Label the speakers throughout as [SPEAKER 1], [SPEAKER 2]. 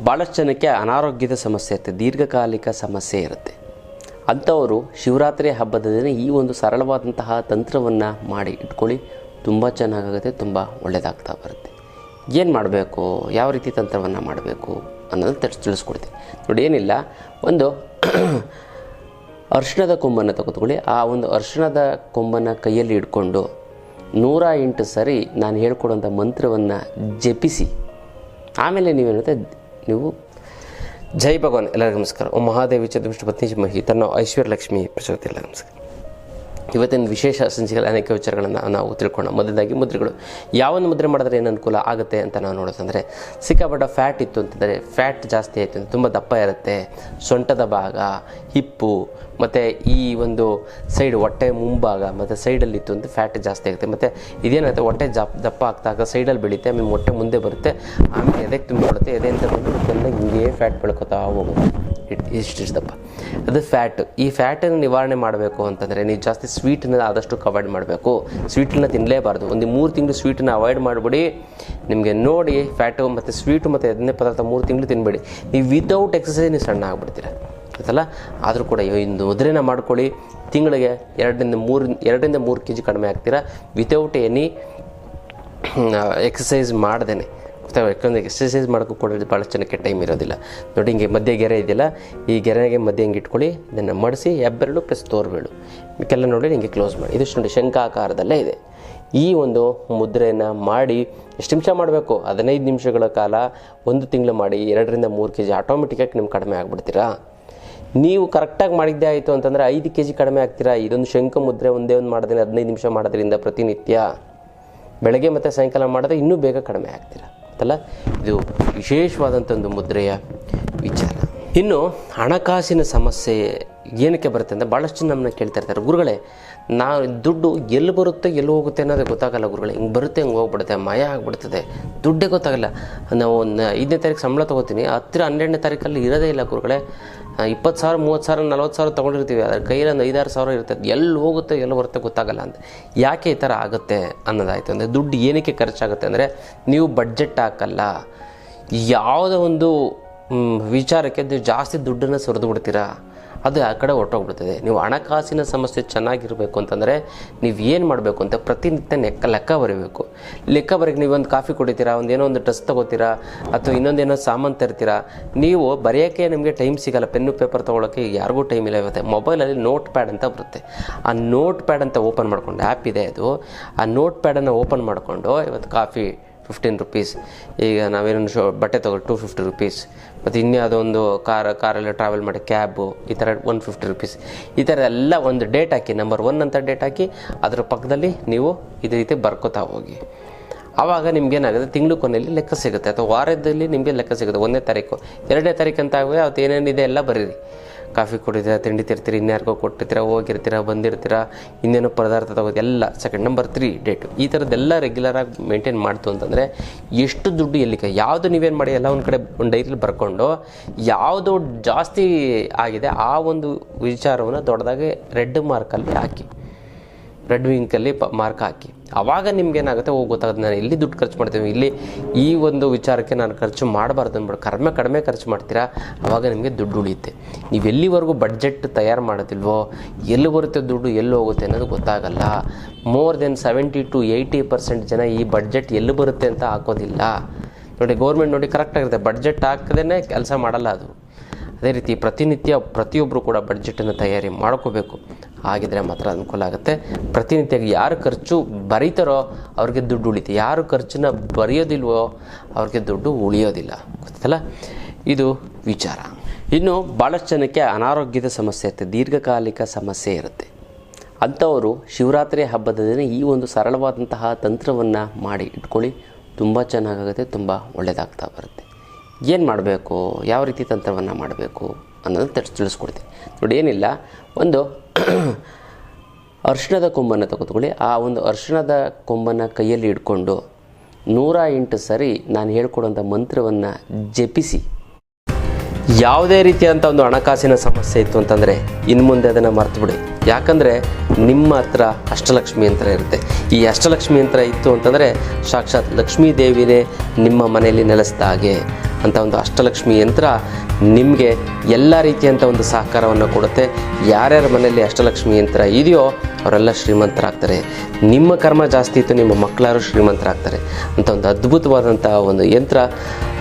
[SPEAKER 1] ಭಾಳಷ್ಟು ಜನಕ್ಕೆ ಅನಾರೋಗ್ಯದ ಸಮಸ್ಯೆ ಇರುತ್ತೆ, ದೀರ್ಘಕಾಲಿಕ ಸಮಸ್ಯೆ ಇರುತ್ತೆ. ಅಂಥವರು ಶಿವರಾತ್ರಿ ಹಬ್ಬದ ದಿನ ಈ ಒಂದು ಸರಳವಾದಂತಹ ತಂತ್ರವನ್ನು ಮಾಡಿ ಇಟ್ಕೊಳ್ಳಿ, ತುಂಬ ಚೆನ್ನಾಗಾಗುತ್ತೆ, ತುಂಬ ಒಳ್ಳೆಯದಾಗ್ತಾ ಬರುತ್ತೆ. ಏನು ಮಾಡಬೇಕು, ಯಾವ ರೀತಿ ತಂತ್ರವನ್ನು ಮಾಡಬೇಕು ಅನ್ನೋದನ್ನು ತಿಳಿಸ್ಕೊಡ್ತೀನಿ ನೋಡಿ. ಏನಿಲ್ಲ, ಒಂದು ಅರಿಶಿಣದ ಕೊಂಬನ್ನು ತೆಗೆದುಕೊಳ್ಳಿ. ಆ ಒಂದು ಅರಿಶಿಣದ ಕೊಂಬನ್ನು ಕೈಯಲ್ಲಿ ಇಟ್ಕೊಂಡು 108 ಸರಿ ನಾನು ಹೇಳ್ಕೊಡೋಂಥ ಮಂತ್ರವನ್ನು ಜಪಿಸಿ, ಆಮೇಲೆ ನೀವೇನುತ್ತೆ, ನೀವು ಜೈ ಭಗವಾನ್, ಎಲ್ಲರಿಗೂ ನಮಸ್ಕಾರ. ಓಂ ಮಹಾದೇವಿ ಚತುರ್ವಿಷ್ಣು ಪತ್ನಿ ಮಹಿ ತನ್ನ ಐಶ್ವರ್ಯ ಲಕ್ಷ್ಮಿ ಪ್ರಚೋದನೆ, ಎಲ್ಲ ನಮಸ್ಕಾರ. ಇವತ್ತಿನ ವಿಶೇಷ ಸಂಚಿಕೆಗಳ ಅನೇಕ ವಿಚಾರಗಳನ್ನು ನಾವು ತಿಳ್ಕೊಳ್ಳೋಣ. ಮೊದಲಾಗಿ ಮುದ್ರೆಗಳು. ಯಾವೊಂದು ಮುದ್ರೆ ಮಾಡಿದ್ರೆ ಏನು ಅನುಕೂಲ ಆಗುತ್ತೆ ಅಂತ ನಾವು ನೋಡೋದಂದರೆ, ಸಿಕ್ಕಾಪಟ್ಟ ಫ್ಯಾಟ್ ಇತ್ತು ಅಂತಂದರೆ, ಫ್ಯಾಟ್ ಜಾಸ್ತಿ ಆಯಿತು ಅಂತ ತುಂಬ ದಪ್ಪ ಇರುತ್ತೆ, ಸೊಂಟದ ಭಾಗ, ಹಿಪ್ಪು ಮತ್ತು ಈ ಒಂದು ಸೈಡ್ ಹೊಟ್ಟೆ ಮುಂಭಾಗ ಮತ್ತು ಸೈಡಲ್ಲಿತ್ತು ಅಂತ ಫ್ಯಾಟ್ ಜಾಸ್ತಿ ಆಗುತ್ತೆ. ಮತ್ತು ಇದೇನಾಗುತ್ತೆ, ಹೊಟ್ಟೆ ದಪ್ಪ ಆಗ್ತಾಗ ಸೈಡಲ್ಲಿ ಬೆಳೀತೆ, ಆಮೇಲೆ ಹೊಟ್ಟೆ ಮುಂದೆ ಬರುತ್ತೆ, ಆಮೇಲೆ ಎದೆಗೆ ತುಂಬಿಕೊಳ್ಳುತ್ತೆ, ಎದೆಯಿಂದ ಬಂದು ಚೆನ್ನಾಗಿ ಹಿಂಗೆ ಫ್ಯಾಟ್ ಬೆಳ್ಕೊತಾ ಹೋಗೋದು, ಇಷ್ಟಿಷ್ಟು ದಪ್ಪ, ಅದು ಫ್ಯಾಟ್. ಈ ಫ್ಯಾಟನ್ನು ನಿವಾರಣೆ ಮಾಡಬೇಕು ಅಂತಂದರೆ ನೀವು ಜಾಸ್ತಿ ಸ್ವೀಟನ್ನ ಆದಷ್ಟು ಅವಾಯ್ಡ್ ಮಾಡಬೇಕು. ಸ್ವೀಟನ್ನು ತಿನ್ನಲೇಬಾರ್ದು. ಒಂದು 3 ತಿಂಗಳು ಸ್ವೀಟನ್ನು ಅವಾಯ್ಡ್ ಮಾಡಿಬಿಡಿ. ನಿಮಗೆ ನೋಡಿ ಫ್ಯಾಟು ಮತ್ತು ಸ್ವೀಟು ಮತ್ತು ಎಣ್ಣೆ ಪದಾರ್ಥ 3 ತಿಂಗಳು ತಿನ್ನಬೇಡಿ. ನೀವು ವಿತೌಟ್ ಎಕ್ಸಸೈಸ್ ನೀವು ಸಣ್ಣ ಆಗಿಬಿಡ್ತೀರ ಗೊತ್ತಲ್ಲ. ಆದರೂ ಕೂಡ ಒಂದು ಮುದ್ರೆನ ಮಾಡ್ಕೊಳ್ಳಿ, ತಿಂಗಳಿಗೆ 2ರಿಂದ 3 kg ಕಡಿಮೆ ಆಗ್ತೀರಾ ವಿತೌಟ್ ಎನಿ ಎಕ್ಸಸೈಸ್ ಮಾಡ್ದೇ. ಯಾಕಂದರೆ ಎಕ್ಸಸೈಸ್ ಮಾಡೋಕ್ಕೂ ಕೂಡ ಭಾಳಷ್ಟು ಜನಕ್ಕೆ ಟೈಮ್ ಇರೋದಿಲ್ಲ ನೋಡಿ. ಹಿಂಗೆ ಮಧ್ಯೆ ಗೆರೆ ಇದೆಯಲ್ಲ, ಈ ಗೆರೆಗೆ ಮಧ್ಯೆ ಹಿಂಗೆ ಇಟ್ಕೊಳ್ಳಿ, ಇದನ್ನು ಮಡಿಸಿ ಹೆಬ್ಬೆರಳು ಪ್ಲಸ್ ತೋರ್ಬೇಳು ಮಿಕ್ಕೆಲ್ಲ ನೋಡಿ ಹಿಂಗೆ ಕ್ಲೋಸ್ ಮಾಡಿ. ಇದಿಷ್ಟು ನೋಡಿ ಶಂಖಾಕಾರದಲ್ಲೇ ಇದೆ. ಈ ಒಂದು ಮುದ್ರೆಯನ್ನು ಮಾಡಿ ಎಷ್ಟು ನಿಮಿಷ ಮಾಡಬೇಕು? 15 ನಿಮಿಷಗಳ ಕಾಲ 1 ತಿಂಗಳು ಮಾಡಿ 2ರಿಂದ 3 kg ಆಟೋಮೆಟಿಕ್ಕಾಗಿ ನಿಮ್ಗೆ ಕಡಿಮೆ ಆಗಿಬಿಡ್ತೀರಾ. ನೀವು ಕರೆಕ್ಟಾಗಿ ಮಾಡಿದ್ದೇ ಆಯಿತು ಅಂತಂದರೆ 5 kg ಕಡಿಮೆ ಆಗ್ತೀರಾ. ಇದೊಂದು ಶಂಖ ಮುದ್ರೆ ಒಂದೇ ಒಂದು ಮಾಡೋದ್ರಿಂದ 15 ನಿಮಿಷ ಮಾಡೋದ್ರಿಂದ ಪ್ರತಿನಿತ್ಯ ಬೆಳಗ್ಗೆ ಮತ್ತು ಸಾಯಂಕಾಲ ಮಾಡಿದ್ರೆ ಇನ್ನೂ ಬೇಗ ಕಡಿಮೆ ಆಗ್ತೀರಾ ಅಲ್ಲ. ಇದು ವಿಶೇಷವಾದಂಥ ಒಂದು ಮುದ್ರೆಯ ವಿಚಾರ. ಇನ್ನು ಹಣಕಾಸಿನ ಸಮಸ್ಯೆ ಏನಕ್ಕೆ ಬರುತ್ತೆ ಅಂದರೆ, ಭಾಳಷ್ಟು ಜನ ನಮ್ಮನ್ನ ಕೇಳ್ತಾ ಇರ್ತಾರೆ, ಗುರುಗಳೇ ನಾವು ದುಡ್ಡು ಎಲ್ಲಿ ಬರುತ್ತೆ ಎಲ್ಲಿ ಹೋಗುತ್ತೆ ಅನ್ನೋದೇ ಗೊತ್ತಾಗಲ್ಲ ಗುರುಗಳೇ, ಹಿಂಗೆ ಬರುತ್ತೆ ಹಿಂಗೆ ಹೋಗ್ಬಿಡುತ್ತೆ, ಮಯ ಆಗಿಬಿಡ್ತದೆ, ದುಡ್ಡೇ ಗೊತ್ತಾಗಲ್ಲ. ನಾವು 5ನೇ ತಾರೀಕು ಸಂಬಳ ತೊಗೋತೀನಿ, 12ನೇ ತಾರೀಕಲ್ಲಿ ಇರೋದೇ ಇಲ್ಲ ಗುರುಗಳೇ. 20,000 30,000 40,000 ತೊಗೊಂಡಿರ್ತೀವಿ, ಅದ್ರ ಕೈಯಲ್ಲಿ ಒಂದು 5-6 ಸಾವಿರ ಇರ್ತದೆ, ಎಲ್ಲಿ ಹೋಗುತ್ತೆ ಎಲ್ಲಿ ಬರುತ್ತೆ ಗೊತ್ತಾಗಲ್ಲ ಅಂತ. ಯಾಕೆ ಈ ಥರ ಆಗುತ್ತೆ ಅನ್ನೋದಾಯಿತು ಅಂದರೆ, ದುಡ್ಡು ಏನಕ್ಕೆ ಖರ್ಚಾಗುತ್ತೆ ಅಂದರೆ ನೀವು ಬಡ್ಜೆಟ್ ಹಾಕಲ್ಲ. ಯಾವುದೋ ಒಂದು ವಿಚಾರಕ್ಕೆ ನೀವು ಜಾಸ್ತಿ ದುಡ್ಡನ್ನು ಸುರಿದು ಬಿಡ್ತೀರಾ, ಅದು ಆ ಕಡೆ ಹೊರಟೋಗ್ಬಿಡ್ತದೆ. ನೀವು ಹಣಕಾಸಿನ ಸಮಸ್ಯೆ ಚೆನ್ನಾಗಿರಬೇಕು ಅಂತಂದರೆ ನೀವು ಏನು ಮಾಡಬೇಕು ಅಂತ ಪ್ರತಿನಿತ್ಯ ಲೆಕ್ಕ ಬರೀಬೇಕು. ಲೆಕ್ಕ ಬರೋಕ್ಕೆ ನೀವೊಂದು ಕಾಫಿ ಕುಡಿತೀರಾ, ಏನೋ ಒಂದು ಡ್ರೆಸ್ ತೊಗೋತೀರಾ, ಅಥವಾ ಇನ್ನೊಂದೇನೋ ಸಾಮಾನು ತರ್ತೀರಾ, ನೀವು ಬರೆಯೋಕ್ಕೆ ನಿಮಗೆ ಟೈಮ್ ಸಿಗೋಲ್ಲ. ಪೆನ್ನು ಪೇಪರ್ ತೊಗೊಳೋಕ್ಕೆ ಯಾರಿಗೂ ಟೈಮ್ ಇಲ್ಲ. ಇವತ್ತೆ ಮೊಬೈಲಲ್ಲಿ ನೋಟ್ ಪ್ಯಾಡ್ ಅಂತ ಬರುತ್ತೆ, ಆ ನೋಟ್ ಪ್ಯಾಡ್ ಅಂತ ಓಪನ್ ಮಾಡ್ಕೊಂಡು, ಆ್ಯಪ್ ಇದೆ ಅದು, ಆ ನೋಟ್ ಪ್ಯಾಡನ್ನು ಓಪನ್ ಮಾಡಿಕೊಂಡು ಇವತ್ತು ಕಾಫಿ 15 ರೂಪೀಸ್, ಈಗ ನಾವೇನೋ ಬಟ್ಟೆ ತೊಗೊಳ್ಳಿ 250 ರೂಪೀಸ್, ಮತ್ತು ಇನ್ಯಾವುದೊಂದು ಕಾರಲ್ಲಿ ಟ್ರಾವೆಲ್ ಮಾಡಿ ಕ್ಯಾಬು ಈ ಥರ 150 ರೂಪೀಸ್, ಈ ಥರ ಎಲ್ಲ ಒಂದು ಡೇಟ್ ಹಾಕಿ, ನಂಬರ್ 1 ಅಂತ ಡೇಟ್ ಹಾಕಿ, ಅದರ ಪಕ್ಕದಲ್ಲಿ ನೀವು ಇದೇ ರೀತಿ ಬರ್ಕೋತಾ ಹೋಗಿ. ಆವಾಗ ನಿಮ್ಗೇನಾಗುತ್ತೆ, ತಿಂಗಳು ಕೊನೆಯಲ್ಲಿ ಲೆಕ್ಕ ಸಿಗುತ್ತೆ, ಅಥವಾ ವಾರದಲ್ಲಿ ನಿಮಗೆ ಲೆಕ್ಕ ಸಿಗುತ್ತೆ. 1ನೇ ತಾರೀಕು 2ನೇ ತಾರೀಕು ಅಂತ ಆಗುವ ಅವತ್ತು ಏನೇನಿದೆ ಎಲ್ಲ ಬರೀರಿ. ಕಾಫಿ ಕುಡಿತೀರಾ, ತಿಂಡಿ ತಿರ್ತೀರಿ, ಇನ್ಯಾರಿಗೋ ಕೊಟ್ಟಿರ್ತೀರ, ಹೋಗಿರ್ತೀರ, ಬಂದಿರ್ತೀರ, ಇನ್ನೇನೋ ಪದಾರ್ಥ ತಗೋದು ಎಲ್ಲ. ಸೆಕೆಂಡ್ ನಂಬರ್ 3 ಡೇಟು, ಈ ಥರದ್ದೆಲ್ಲ ರೆಗ್ಯುಲರಾಗಿ ಮೇಂಟೈನ್ ಮಾಡ್ತು ಅಂತಂದರೆ ಎಷ್ಟು ದುಡ್ಡು ಎಲ್ಲಿಗೆ ಯಾವುದು ನೀವೇನು ಮಾಡಿ ಎಲ್ಲ ಒಂದು ಕಡೆ ಒಂದು ಡೈರಿಲಿ ಬರ್ಕೊಂಡು, ಯಾವುದು ಜಾಸ್ತಿ ಆಗಿದೆ ಆ ಒಂದು ವಿಚಾರವನ್ನು ದೊಡ್ಡದಾಗಿ ರೆಡ್ ಮಾರ್ಕಲ್ಲಿ ಹಾಕಿ, ರೆಡ್ ವಿಂಕಲ್ಲಿ ಮಾರ್ಕ್ ಹಾಕಿ. ಆವಾಗ ನಿಮ್ಗೇನಾಗುತ್ತೆ, ಗೊತ್ತಾಗುತ್ತೆ ನಾನು ಎಲ್ಲಿ ದುಡ್ಡು ಖರ್ಚು ಮಾಡ್ತೀವಿ, ಇಲ್ಲಿ ಈ ಒಂದು ವಿಚಾರಕ್ಕೆ ನಾನು ಖರ್ಚು ಮಾಡಬಾರ್ದು ಅಂದ್ಬಿಟ್ಟು ಕಡಿಮೆ ಖರ್ಚು ಮಾಡ್ತೀರಾ. ಆವಾಗ ನಿಮಗೆ ದುಡ್ಡು ಉಳಿಯುತ್ತೆ. ನೀವು ಎಲ್ಲಿವರೆಗೂ ಬಡ್ಜೆಟ್ ತಯಾರು ಮಾಡೋದಿಲ್ವೋ, ಎಲ್ಲಿ ಬರುತ್ತೆ ದುಡ್ಡು ಎಲ್ಲಿ ಹೋಗುತ್ತೆ ಅನ್ನೋದು ಗೊತ್ತಾಗಲ್ಲ. ಮೋರ್ ದೆನ್ 70 to 80% ಜನ ಈ ಬಡ್ಜೆಟ್ ಎಲ್ಲಿ ಬರುತ್ತೆ ಅಂತ ಹಾಕೋದಿಲ್ಲ ನೋಡಿ. ಗೌರ್ಮೆಂಟ್ ನೋಡಿ ಕರೆಕ್ಟಾಗಿರುತ್ತೆ, ಬಡ್ಜೆಟ್ ಹಾಕದೇ ಕೆಲಸ ಮಾಡಲ್ಲ ಅದು. ಅದೇ ರೀತಿ ಪ್ರತಿನಿತ್ಯ ಪ್ರತಿಯೊಬ್ಬರು ಕೂಡ ಬಡ್ಜೆಟನ್ನು ತಯಾರಿ ಮಾಡ್ಕೋಬೇಕು. ಆಗಿದ್ರೆ ಮಾತ್ರ ಅನುಕೂಲ ಆಗುತ್ತೆ. ಪ್ರತಿನಿತ್ಯ ಯಾರು ಖರ್ಚು ಬರೀತಾರೋ ಅವ್ರಿಗೆ ದುಡ್ಡು ಉಳಿತೆ, ಯಾರು ಖರ್ಚನ್ನ ಬರೆಯೋದಿಲ್ವೋ ಅವ್ರಿಗೆ ದುಡ್ಡು ಉಳಿಯೋದಿಲ್ಲ ಗೊತ್ತಲ್ಲ. ಇದು ವಿಚಾರ. ಇನ್ನು ಭಾಳಷ್ಟು ಜನಕ್ಕೆ ಅನಾರೋಗ್ಯದ ಸಮಸ್ಯೆ ಇರುತ್ತೆ, ದೀರ್ಘಕಾಲಿಕ ಸಮಸ್ಯೆ ಇರುತ್ತೆ. ಅಂಥವರು ಶಿವರಾತ್ರಿ ಹಬ್ಬದ ದಿನ ಈ ಒಂದು ಸರಳವಾದಂತಹ ತಂತ್ರವನ್ನು ಮಾಡಿ ಇಟ್ಕೊಳ್ಳಿ, ತುಂಬ ಚೆನ್ನಾಗಾಗುತ್ತೆ, ತುಂಬ ಒಳ್ಳೆಯದಾಗ್ತಾ ಬರುತ್ತೆ. ಏನು ಮಾಡಬೇಕು, ಯಾವ ರೀತಿ ತಂತ್ರವನ್ನು ಮಾಡಬೇಕು ಅನ್ನೋದನ್ನು ತಿಳಿಸ್ಕೊಡ್ತೀನಿ ನೋಡಿ. ಏನಿಲ್ಲ, ಒಂದು ಅರಿಶಿಣದ ಕೊಂಬನ್ನು ತೆಗೆದುಕೊಳ್ಳಿ. ಆ ಒಂದು ಅರಿಶಿಣದ ಕೊಂಬನ್ನು ಕೈಯಲ್ಲಿ ಇಟ್ಕೊಂಡು 108 ಸರಿ ನಾನು ಹೇಳ್ಕೊಡೋಂಥ ಮಂತ್ರವನ್ನು ಜಪಿಸಿ. ಯಾವುದೇ ರೀತಿಯಾದಂಥ ಒಂದು ಹಣಕಾಸಿನ ಸಮಸ್ಯೆ ಇತ್ತು ಅಂತಂದರೆ ಇನ್ನು ಮುಂದೆ ಅದನ್ನು ಮರ್ತುಬಿಡಿ. ಯಾಕಂದರೆ ನಿಮ್ಮ ಹತ್ರ ಅಷ್ಟಲಕ್ಷ್ಮಿ ಯಂತ್ರ ಇರುತ್ತೆ. ಈ ಅಷ್ಟಲಕ್ಷ್ಮಿ ಯಂತ್ರ ಇತ್ತು ಅಂತಂದರೆ ಸಾಕ್ಷಾತ್ ಲಕ್ಷ್ಮೀ ದೇವಿನೇ ನಿಮ್ಮ ಮನೆಯಲ್ಲಿ ನೆಲೆಸಿದ ಹಾಗೆ ಅಂತ ಒಂದು ಅಷ್ಟಲಕ್ಷ್ಮಿ ಯಂತ್ರ ನಿಮಗೆ ಎಲ್ಲ ರೀತಿಯಂಥ ಒಂದು ಸಹಕಾರವನ್ನು ಕೊಡುತ್ತೆ. ಯಾರ್ಯಾರ ಮನೆಯಲ್ಲಿ ಅಷ್ಟಲಕ್ಷ್ಮಿ ಯಂತ್ರ ಇದೆಯೋ ಅವರೆಲ್ಲ ಶ್ರೀಮಂತರಾಗ್ತಾರೆ. ನಿಮ್ಮ ಕರ್ಮ ಜಾಸ್ತಿ ಇತ್ತು, ನಿಮ್ಮ ಮಕ್ಕಳಾರು ಶ್ರೀಮಂತರಾಗ್ತಾರೆ ಅಂತ ಒಂದು ಅದ್ಭುತವಾದಂಥ ಒಂದು ಯಂತ್ರ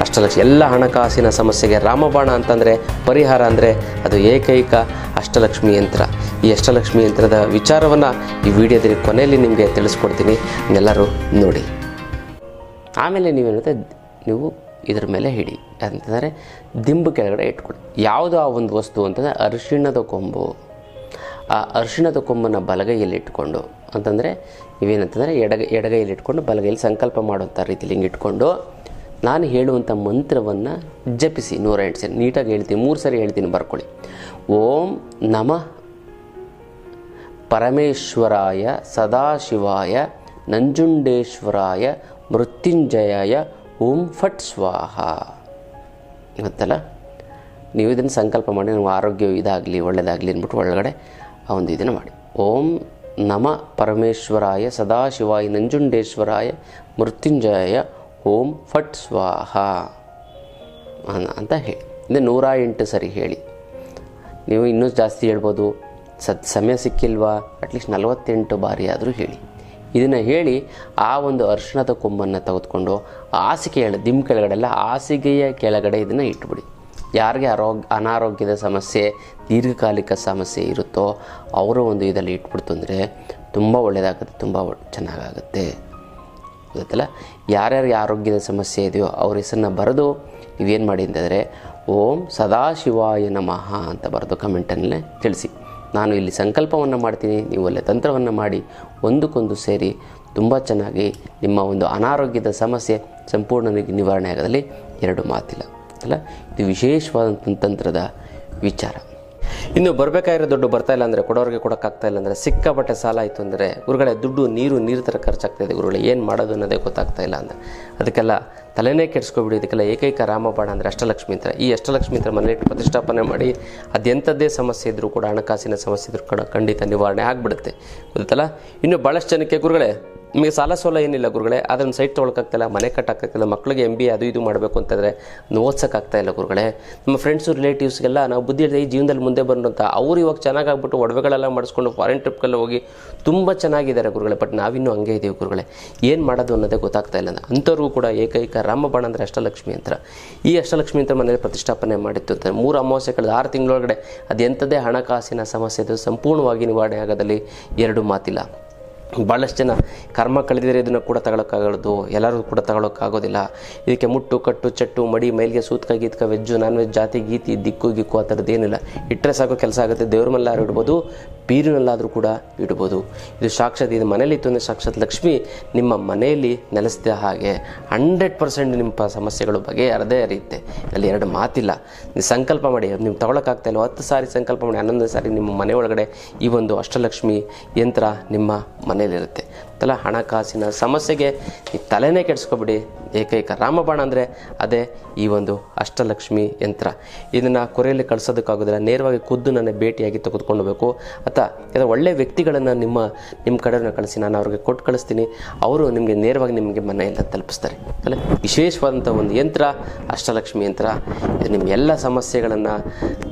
[SPEAKER 1] ಅಷ್ಟಲಕ್ಷ್ಮಿ. ಎಲ್ಲ ಹಣಕಾಸಿನ ಸಮಸ್ಯೆಗೆ ರಾಮಬಾಣ ಅಂತಂದರೆ ಪರಿಹಾರ ಅಂದರೆ ಅದು ಏಕೈಕ ಅಷ್ಟಲಕ್ಷ್ಮಿ ಯಂತ್ರ. ಈ ಅಷ್ಟಲಕ್ಷ್ಮಿ ಯಂತ್ರದ ವಿಚಾರವನ್ನು ಈ ವಿಡಿಯೋದಲ್ಲಿ ಕೊನೆಯಲ್ಲಿ ನಿಮಗೆ ತಿಳಿಸ್ಕೊಡ್ತೀನಿ, ಎಲ್ಲರೂ ನೋಡಿ. ಆಮೇಲೆ ನೀವೇನಂತೆ ನೀವು ಇದರ ಮೇಲೆ ಹಿಡಿ ಅಂತಂದರೆ ದಿಂಬು ಕೆಳಗಡೆ ಇಟ್ಕೊಳ್ಳಿ. ಯಾವುದು ಆ ಒಂದು ವಸ್ತು ಅಂತಂದರೆ ಅರಿಶಿಣದ ಕೊಂಬು. ಆ ಅರಿಶಿಣದ ಕೊಂಬನ್ನು ಬಲಗೈಯಲ್ಲಿ ಇಟ್ಕೊಂಡು ಅಂತಂದರೆ ನೀವೇನಂತಂದರೆ ಎಡಗೈಯಲ್ಲಿ ಇಟ್ಕೊಂಡು ಬಲಗೈಯಲ್ಲಿ ಸಂಕಲ್ಪ ಮಾಡುವಂಥ ರೀತಿಯಲ್ಲಿ ಹಿಂಗೆ ಇಟ್ಕೊಂಡು ನಾನು ಹೇಳುವಂಥ ಮಂತ್ರವನ್ನು ಜಪಿಸಿ 108 ಸರಿ ನೀಟಾಗಿ ಹೇಳ್ತೀನಿ. 3 ಸರಿ ಹೇಳ್ತೀನಿ, ಬರ್ಕೊಳ್ಳಿ. ಓಂ ನಮಃ ಪರಮೇಶ್ವರಾಯ ಸದಾಶಿವಾಯ ನಂಜುಂಡೇಶ್ವರಾಯ ಮೃತ್ಯುಂಜಯಾಯ ಓಂ ಫಟ್ ಸ್ವಾಹ. ಗೊತ್ತಲ್ಲ, ನೀವು ಇದನ್ನು ಸಂಕಲ್ಪ ಮಾಡಿ ನಾವು ಆರೋಗ್ಯ ಇದಾಗಲಿ ಒಳ್ಳೆಯದಾಗಲಿ ಅಂದ್ಬಿಟ್ಟು ಒಳಗಡೆ ಆ ಒಂದು ಇದನ್ನು ಮಾಡಿ. ಓಂ ನಮ ಪರಮೇಶ್ವರಾಯ ಸದಾಶಿವಾಯ ನಂಜುಂಡೇಶ್ವರಾಯ ಮೃತ್ಯುಂಜಯಾಯ ಓಂ ಫಟ್ ಸ್ವಾಹ ಅಂತ ಹೇಳಿ. ಇದು 108 ಸರಿ ಹೇಳಿ. ನೀವು ಇನ್ನೂ ಜಾಸ್ತಿ ಹೇಳ್ಬೋದು, ಸಮಯ ಸಿಕ್ಕಿಲ್ವಾ, ಅಟ್ಲೀಸ್ಟ್ 48 ಬಾರಿ ಆದರೂ ಹೇಳಿ. ಇದನ್ನು ಹೇಳಿ ಆ ಒಂದು ಅರಿಶಿಣದ ಕೊಂಬನ್ನು ತೆಗೆದುಕೊಂಡು ಹಾಸಿಗೆ ದಿಂಬು ಕೆಳಗಡೆಲ್ಲ ಹಾಸಿಗೆಯ ಕೆಳಗಡೆ ಇದನ್ನು ಇಟ್ಬಿಡಿ. ಯಾರಿಗೆ ಅನಾರೋಗ್ಯದ ಸಮಸ್ಯೆ, ದೀರ್ಘಕಾಲಿಕ ಸಮಸ್ಯೆ ಇರುತ್ತೋ ಅವರು ಒಂದು ಇದರಲ್ಲಿ ಇಟ್ಬಿಡ್ತು ಅಂದರೆ ತುಂಬ ಒಳ್ಳೆಯದಾಗುತ್ತೆ, ತುಂಬ ಚೆನ್ನಾಗಾಗುತ್ತೆ. ಗೊತ್ತಲ್ಲ, ಯಾರ್ಯಾರಿಗೆ ಆರೋಗ್ಯದ ಸಮಸ್ಯೆ ಇದೆಯೋ ಅವ್ರ ಹೆಸರನ್ನ ಬರೆದು ನೀವೇನು ಮಾಡಿ ಅಂತಂದರೆ ಓಂ ಸದಾಶಿವಾಯ ನಮಃ ಅಂತ ಬರೆದು ಕಮೆಂಟಲ್ಲೇ ತಿಳಿಸಿ. ನಾನು ಇಲ್ಲಿ ಸಂಕಲ್ಪವನ್ನು ಮಾಡ್ತೀನಿ, ನೀವು ಅಲ್ಲೇ ತಂತ್ರವನ್ನು ಮಾಡಿ ಒಂದಕ್ಕೊಂದು ಸೇರಿ ತುಂಬ ಚೆನ್ನಾಗಿ ನಿಮ್ಮ ಒಂದು ಅನಾರೋಗ್ಯದ ಸಮಸ್ಯೆ ಸಂಪೂರ್ಣವಾಗಿ ನಿವಾರಣೆ ಆಗೋದಲ್ಲಿ 2 ಮಾತಿಲ್ಲ ಅಲ್ಲ. ಇದು ವಿಶೇಷವಾದಂಥ ತಂತ್ರದ ವಿಚಾರ. ಇನ್ನು ಬರಬೇಕಾಗಿರೋ ದುಡ್ಡು ಬರ್ತಾ ಇಲ್ಲ ಅಂದರೆ, ಕೊಡೋರಿಗೆ ಕೊಡೋಕ್ಕಾಗ್ತಾ ಇಲ್ಲ ಅಂದರೆ, ಸಿಕ್ಕಾಪಟ್ಟೆ ಸಾಲ ಆಯಿತು ಅಂದರೆ, ಗುರುಗಳೇ ದುಡ್ಡು ನೀರು ಥರ ಖರ್ಚಾಗ್ತಾಯಿದೆ ಗುರುಗಳೇ, ಏನು ಮಾಡೋದು ಅನ್ನೋದೇ ಗೊತ್ತಾಗ್ತಾ ಇಲ್ಲ ಅಂದರೆ ಅದಕ್ಕೆಲ್ಲ ತಲೆನೇ ಕೆಡಿಸ್ಕೊಬಿಡಿ. ಇದಕ್ಕೆಲ್ಲ ಏಕೈಕ ರಾಮಬಾಣ ಅಂದರೆ ಅಷ್ಟಲಕ್ಷ್ಮಿ ಯಂತ್ರ. ಈ ಅಷ್ಟಲಕ್ಷ್ಮಿ ಯಂತ್ರ ಮನೆಯಲ್ಲಿ ಪ್ರತಿಷ್ಠಾಪನೆ ಮಾಡಿ ಅದೆಂಥದ್ದೇ ಸಮಸ್ಯೆ ಇದ್ದರೂ ಕೂಡ, ಹಣಕಾಸಿನ ಸಮಸ್ಯೆ ಇದ್ರೂ ಕೂಡ ಖಂಡಿತ ನಿವಾರಣೆ ಆಗಿಬಿಡುತ್ತೆ. ಗೊತ್ತಲ್ಲ. ಇನ್ನು ಭಾಳಷ್ಟು ಜನಕ್ಕೆ ಗುರುಗಳೇ ನಿಮಗೆ ಸಾಲ ಸೋಲ ಏನಿಲ್ಲ ಗುರುಗಳೇ, ಅದನ್ನು ಸೈಟ್ ತೊಗೊಳಕ್ಕಾಗ್ತಾಯಿಲ್ಲ, ಮನೆ ಕಟ್ಟೋಕ್ಕಾಗ್ತಿಲ್ಲ, ಮಕ್ಕಳಿಗೆ MBA ಅದು ಇದು ಮಾಡಬೇಕು ಅಂತಂದರೆ ಓದ್ಸೋಕ್ಕಾಗ್ತಾಯಿಲ್ಲ ಗುರುಗಳೇ. ನಮ್ಮ ಫ್ರೆಂಡ್ಸು ರಿಲೇಟಿವ್ಸ್ಗೆಲ್ಲ ನಾವು ಬುದ್ಧಿ ಈ ಜೀವನದಲ್ಲಿ ಮುಂದೆ ಬಂದಂಥ ಅವ್ರು ಇವಾಗ ಚೆನ್ನಾಗಾಗ್ಬಿಟ್ಟು ಒಡವೆಗಳೆಲ್ಲ ಮಾಡಿಸ್ಕೊಂಡು ಫಾರಿನ್ ಟ್ರಿಪ್ಗೆಲ್ಲ ಹೋಗಿ ತುಂಬ ಚೆನ್ನಾಗಿದ್ದಾರೆ ಗುರುಗಳೇ. ಬಟ್ ನಾವಿನ್ನೂ ಹಂಗೆ ಇದ್ದೀವಿ ಗುರುಗಳೇ, ಏನು ಮಾಡೋದು ಅನ್ನೋದೇ ಗೊತ್ತಾಗ್ತಾ ಇಲ್ಲ. ಅಂಥವ್ರಿಗೂ ಕೂಡ ಏಕೈಕ ರಾಮಬಾಣ ಅಂದರೆ ಅಷ್ಟಲಕ್ಷ್ಮಿ ಯಂತ್ರ. ಈ ಅಷ್ಟಲಕ್ಷ್ಮಿ ಯಂತ್ರ ಮನೇಲಿ ಪ್ರತಿಷ್ಠಾಪನೆ ಮಾಡಿತ್ತು ಅಂತ 3 ಅಮಾವಾಸ್ಯೆ ಕಳೆದ 6 ತಿಂಗಳೊಳಗಡೆ ಅದೆಂಥದ್ದೇ ಹಣಕಾಸಿನ ಸಮಸ್ಯೆ ಇದು ಸಂಪೂರ್ಣವಾಗಿ ನಿವಾರಣೆ ಆಗೋದಲ್ಲಿ 2 ಮಾತಿಲ್ಲ. ಭಾಳಷ್ಟು ಜನ ಕರ್ಮ ಕಳೆದಿದ್ರೆ ಇದನ್ನು ಕೂಡ ತಗೊಳಕ್ಕಾಗೋದು, ಎಲ್ಲರೂ ಕೂಡ ತಗೊಳಕ್ಕಾಗೋದಿಲ್ಲ. ಇದಕ್ಕೆ ಮುಟ್ಟು ಕಟ್ಟು ಚಟ್ಟು ಮಡಿ ಮೈಲಿಗೆ ಸೂತ್ಕ ಗೀತ್ಕ ವೆಜ್ಜು ನಾನ್ ವೆಜ್ ಜಾತಿ ಗೀತಿ ದಿಕ್ಕು ಗಿಕ್ಕು ಆ ಥರದ್ದು ಏನಿಲ್ಲ. ಇಟ್ಟರೆ ಸಾಕು ಕೆಲಸ ಆಗುತ್ತೆ. ದೇವ್ರ ಮೇಲಾದ್ರೂ ಇಡ್ಬೋದು, ಬೀರಿನಲ್ಲಾದರೂ ಕೂಡ ಇಡ್ಬೋದು. ಇದು ಸಾಕ್ಷಾತ್ ಇದು ಮನೇಲಿ ಇತ್ತು ಅಂದರೆ ಸಾಕ್ಷಾತ್ ಲಕ್ಷ್ಮಿ ನಿಮ್ಮ ಮನೆಯಲ್ಲಿ ನೆಲೆಸಿದ ಹಾಗೆ 100% ನಿಮ್ಮ ಸಮಸ್ಯೆಗಳು ಬಗೆಹರದೇ ಹರಿಯುತ್ತೆ. ಅಲ್ಲಿ 2 ಮಾತಿಲ್ಲ. ನೀವು ಸಂಕಲ್ಪ ಮಾಡಿ, ನೀವು ತಗೊಳಕ್ಕಾಗ್ತಾ ಇಲ್ಲ 10 ಸಾರಿ ಸಂಕಲ್ಪ ಮಾಡಿ 11 ಸಾರಿ ನಿಮ್ಮ ಮನೆ ಒಳಗಡೆ ಈ ಒಂದು ಅಷ್ಟಲಕ್ಷ್ಮಿ ಯಂತ್ರ ನಿಮ್ಮ ಮನೆಯಲ್ಲಿರುತ್ತೆ. ಅಲ್ಲ, ಹಣಕಾಸಿನ ಸಮಸ್ಯೆಗೆ ಈ ತಲೆನೇ ಕೆಡಿಸ್ಕೊಬಿಡಿ. ಏಕೈಕ ರಾಮಬಾಣ ಅಂದರೆ ಅದೇ ಈ ಒಂದು ಅಷ್ಟಲಕ್ಷ್ಮಿ ಯಂತ್ರ. ಇದನ್ನು ಕೊರೆಯಲ್ಲಿ ಕಳಿಸೋದಕ್ಕಾಗೋದಿಲ್ಲ, ನೇರವಾಗಿ ಖುದ್ದು ನನ್ನ ಭೇಟಿಯಾಗಿ ತೆಗೆದುಕೊಂಡು ಹೋಗಬೇಕು. ಅಥವಾ ಒಳ್ಳೆಯ ವ್ಯಕ್ತಿಗಳನ್ನು ನಿಮ್ಮ ಕಡೆಯನ್ನು ಕಳಿಸಿ ನಾನು ಅವ್ರಿಗೆ ಕೊಟ್ಟು ಕಳಿಸ್ತೀನಿ. ಅವರು ನಿಮಗೆ ನೇರವಾಗಿ ನಿಮಗೆ ಮನೆಯೆಲ್ಲ ತಲುಪಿಸ್ತಾರೆ. ಅಲ್ಲ, ವಿಶೇಷವಾದಂಥ ಒಂದು ಯಂತ್ರ ಅಷ್ಟಲಕ್ಷ್ಮಿ ಯಂತ್ರ. ಇದು ನಿಮ್ಮ ಎಲ್ಲ ಸಮಸ್ಯೆಗಳನ್ನು,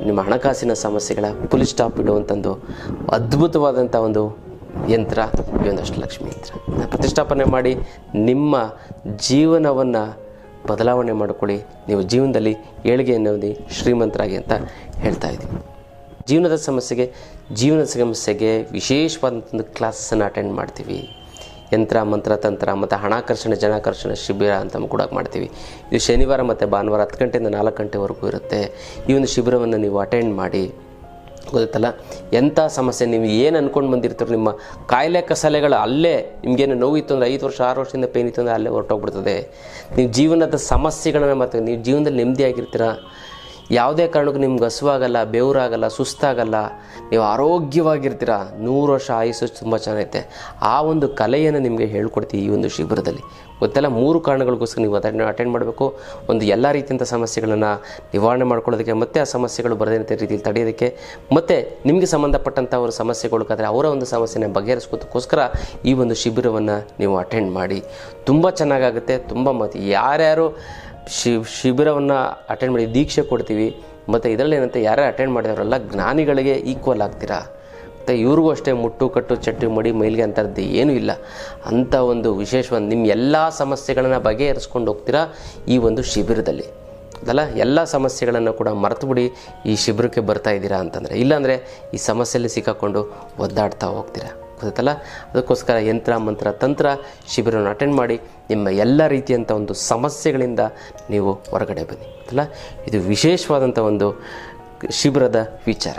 [SPEAKER 1] ನಿಮ್ಮ ಹಣಕಾಸಿನ ಸಮಸ್ಯೆಗಳ ಫುಲ್ ಸ್ಟಾಪ್ ಇಡುವಂಥದ್ದು ಅದ್ಭುತವಾದಂಥ ಒಂದು ಯಂತ್ರ ಈ ಒಂದು ಅಷ್ಟಲಕ್ಷ್ಮಿ ಯಂತ್ರ. ಪ್ರತಿಷ್ಠಾಪನೆ ಮಾಡಿ ನಿಮ್ಮ ಜೀವನವನ್ನು ಬದಲಾವಣೆ ಮಾಡಿಕೊಳ್ಳಿ. ನೀವು ಜೀವನದಲ್ಲಿ ಏಳಿಗೆ ಅನ್ನೋದು ಶ್ರೀಮಂತರಾಗಿ ಅಂತ ಹೇಳ್ತಾ ಇದ್ದೀವಿ. ಜೀವನದ ಸಮಸ್ಯೆಗೆ ವಿಶೇಷವಾದಂಥ ಕ್ಲಾಸನ್ನು ಅಟೆಂಡ್ ಮಾಡ್ತೀವಿ. ಯಂತ್ರ ಮಂತ್ರ ತಂತ್ರ ಮತ್ತು ಹಣಾಕರ್ಷಣೆ ಜನಾಕರ್ಷಣೆ ಶಿಬಿರ ಅಂತ ಕೂಡ ಮಾಡ್ತೀವಿ. ಇದು ಶನಿವಾರ ಮತ್ತು ಭಾನುವಾರ 10 ಗಂಟೆಯಿಂದ 4 ಗಂಟೆವರೆಗೂ ಇರುತ್ತೆ. ಈ ಒಂದು ಶಿಬಿರವನ್ನು ನೀವು ಅಟೆಂಡ್ ಮಾಡಿ. ಗೊತ್ತಲ್ಲ, ಎಂಥ ಸಮಸ್ಯೆ ನೀವು ಏನು ಅಂದ್ಕೊಂಡು ಬಂದಿರ್ತೀರೋ, ನಿಮ್ಮ ಕಾಯಿಲೆ ಕಸಲೆಗಳು ಅಲ್ಲೇ ನಿಮಗೇನು ನೋವಿತ್ತು ಅಂದರೆ 5 ವರ್ಷ 6 ವರ್ಷದಿಂದ ಪೇನ್ ಇತ್ತು ಅಂದರೆ ಅಲ್ಲೇ ಹೊರಟೋಗ್ಬಿಡ್ತದೆ. ನೀವು ಜೀವನದ ಸಮಸ್ಯೆಗಳನ್ನು ಮತ್ತು ನೀವು ಜೀವನದಲ್ಲಿ ನೆಮ್ಮದಿಯಾಗಿರ್ತೀರ. ಯಾವುದೇ ಕಾರಣಕ್ಕೂ ನಿಮ್ಗೆ ಹಸುವಾಗಲ್ಲ, ಬೆವರಾಗಲ್ಲ, ಸುಸ್ತಾಗಲ್ಲ, ನೀವು ಆರೋಗ್ಯವಾಗಿರ್ತೀರ. 100 ವರ್ಷ ಆಯುಸ್ಸು ತುಂಬ ಚೆನ್ನಾಗೈತೆ. ಆ ಒಂದು ಕಲೆಯನ್ನು ನಿಮಗೆ ಹೇಳ್ಕೊಡ್ತೀವಿ ಈ ಒಂದು ಶಿಬಿರದಲ್ಲಿ. ಗೊತ್ತಲ್ಲ 3 ಕಾರಣಗಳಿಗೋಸ್ಕರ ನೀವು ಅಟೆಂಡ್ ಮಾಡಬೇಕು. ಒಂದು ಎಲ್ಲ ರೀತಿಯಂಥ ಸಮಸ್ಯೆಗಳನ್ನು ನಿವಾರಣೆ ಮಾಡ್ಕೊಳ್ಳೋದಕ್ಕೆ, ಮತ್ತು ಆ ಸಮಸ್ಯೆಗಳು ಬರದೇ ರೀತಿಯಲ್ಲಿ ತಡೆಯೋದಕ್ಕೆ, ಮತ್ತು ನಿಮಗೆ ಸಂಬಂಧಪಟ್ಟಂಥ ಅವರ ಸಮಸ್ಯೆಗಳಿಗಾದರೆ ಅವರ ಒಂದು ಸಮಸ್ಯೆನ ಬಗೆಹರಿಸೋದಕ್ಕೋಸ್ಕರ ಈ ಒಂದು ಶಿಬಿರವನ್ನು ನೀವು ಅಟೆಂಡ್ ಮಾಡಿ. ತುಂಬ ಚೆನ್ನಾಗಾಗುತ್ತೆ. ತುಂಬ ಮತ್ತು ಯಾರ್ಯಾರು ಶಿಬಿರವನ್ನು ಅಟೆಂಡ್ ಮಾಡಿ ದೀಕ್ಷೆ ಕೊಡ್ತೀವಿ, ಮತ್ತು ಇದರಲ್ಲಿ ಏನಂತೆ ಯಾರ್ಯಾರು ಅಟೆಂಡ್ ಮಾಡಿದವರೆಲ್ಲ ಜ್ಞಾನಿಗಳಿಗೆ ಈಕ್ವಲ್ ಆಗ್ತೀರಾ. ಮತ್ತು ಇವ್ರಿಗೂ ಅಷ್ಟೇ ಮುಟ್ಟು ಕಟ್ಟು ಚಟ್ಟಿ ಮಡಿ ಮೈಲಿಗೆ ಅಂಥದ್ದು ಏನೂ ಇಲ್ಲ. ಅಂಥ ಒಂದು ವಿಶೇಷವಾದ ನಿಮ್ಮ ಎಲ್ಲ ಸಮಸ್ಯೆಗಳನ್ನು ಬಗೆಹರಿಸ್ಕೊಂಡು ಹೋಗ್ತೀರಾ ಈ ಒಂದು ಶಿಬಿರದಲ್ಲಿ. ಅದಲ್ಲ, ಎಲ್ಲ ಸಮಸ್ಯೆಗಳನ್ನು ಕೂಡ ಮರೆತುಬಿಡಿ ಈ ಶಿಬಿರಕ್ಕೆ ಬರ್ತಾ ಇದ್ದೀರಾ ಅಂತಂದರೆ. ಇಲ್ಲಾಂದರೆ ಈ ಸಮಸ್ಯೆಯಲ್ಲಿ ಸಿಕ್ಕಾಕೊಂಡು ಒದ್ದಾಡ್ತಾ ಹೋಗ್ತೀರಾ. ಗೊತ್ತಲ್ಲ, ಅದಕ್ಕೋಸ್ಕರ ಯಂತ್ರ ಮಂತ್ರ ತಂತ್ರ ಶಿಬಿರವನ್ನು ಅಟೆಂಡ್ ಮಾಡಿ ನಿಮ್ಮ ಎಲ್ಲ ರೀತಿಯಂಥ ಒಂದು ಸಮಸ್ಯೆಗಳಿಂದ ನೀವು ಹೊರಗಡೆ ಬನ್ನಿ. ಅಲ್ಲ, ಇದು ವಿಶೇಷವಾದಂಥ ಒಂದು ಶಿಬಿರದ ವಿಚಾರ.